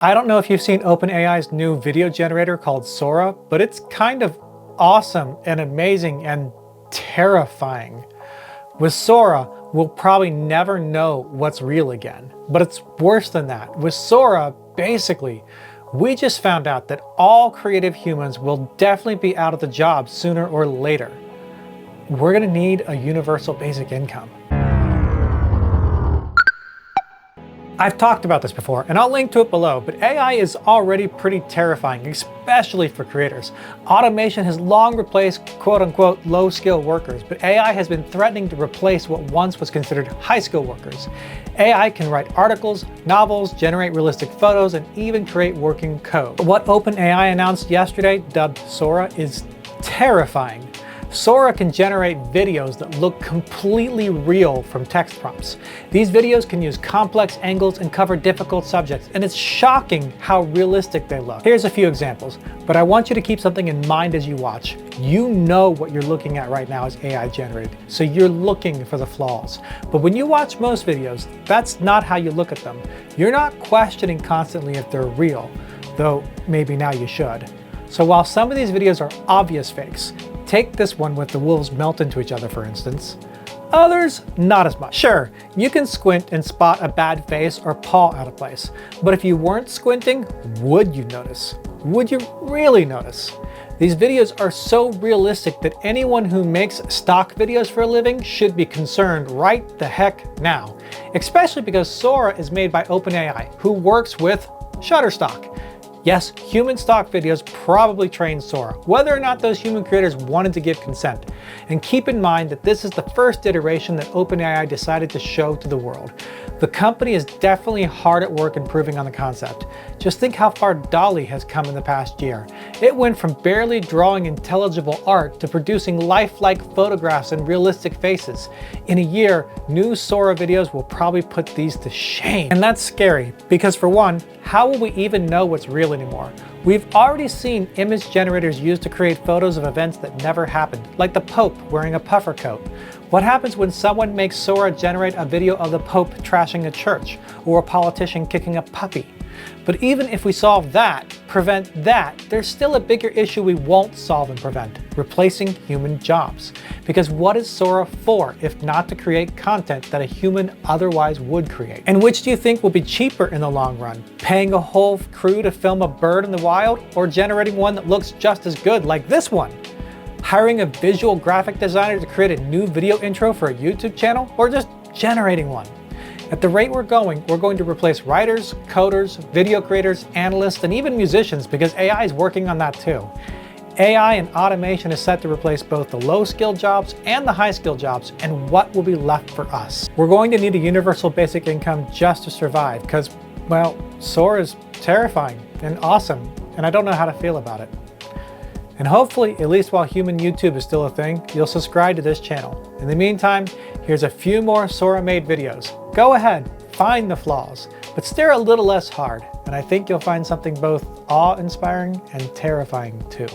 I don't know if you've seen OpenAI's new video generator called Sora, but it's kind of awesome and amazing and terrifying. With Sora, we'll probably never know what's real again, but it's worse than that. With Sora, basically, we just found out that all creative humans will definitely be out of the job sooner or later. We're gonna need a universal basic income. I've talked about this before, and I'll link to it below, but AI is already pretty terrifying, especially for creators. Automation has long replaced quote-unquote low-skill workers, but AI has been threatening to replace what once was considered high-skill workers. AI can write articles, novels, generate realistic photos, and even create working code. But what OpenAI announced yesterday, dubbed Sora, is terrifying. Sora can generate videos that look completely real from text prompts. These videos can use complex angles and cover difficult subjects, and it's shocking how realistic they look. Here's a few examples, but I want you to keep something in mind as you watch. You know what you're looking at right now is AI generated, so you're looking for the flaws. But when you watch most videos, that's not how you look at them. You're not questioning constantly if they're real, though maybe now you should. So while some of these videos are obvious fakes, take this one with the wolves melt into each other, for instance. Others, not as much. Sure, you can squint and spot a bad face or paw out of place, but if you weren't squinting, would you notice? Would you really notice? These videos are so realistic that anyone who makes stock videos for a living should be concerned right the heck now. Especially because Sora is made by OpenAI, who works with Shutterstock. Yes, human stock videos probably trained Sora, whether or not those human creators wanted to give consent. And keep in mind that this is the first iteration that OpenAI decided to show to the world. The company is definitely hard at work improving on the concept. Just think how far DALL-E has come in the past year. It went from barely drawing intelligible art to producing lifelike photographs and realistic faces. In a year, new Sora videos will probably put these to shame. And that's scary, because for one, how will we even know what's real anymore? We've already seen image generators used to create photos of events that never happened, like the Pope wearing a puffer coat. What happens when someone makes Sora generate a video of the Pope trashing a church, or a politician kicking a puppy? But even if we solve that, prevent that, there's still a bigger issue we won't solve and prevent: replacing human jobs. Because what is Sora for if not to create content that a human otherwise would create? And which do you think will be cheaper in the long run? Paying a whole crew to film a bird in the wild, or generating one that looks just as good like this one? Hiring a visual graphic designer to create a new video intro for a YouTube channel, or just generating one? At the rate we're going to replace writers, coders, video creators, analysts, and even musicians, because AI is working on that too. AI and automation is set to replace both the low-skill jobs and the high-skill jobs, and what will be left for us? We're going to need a universal basic income just to survive, because, well, Sora is terrifying and awesome, and I don't know how to feel about it. And hopefully, at least while human YouTube is still a thing, you'll subscribe to this channel. In the meantime, here's a few more Sora-made videos. Go ahead, find the flaws, but stare a little less hard, and I think you'll find something both awe-inspiring and terrifying too.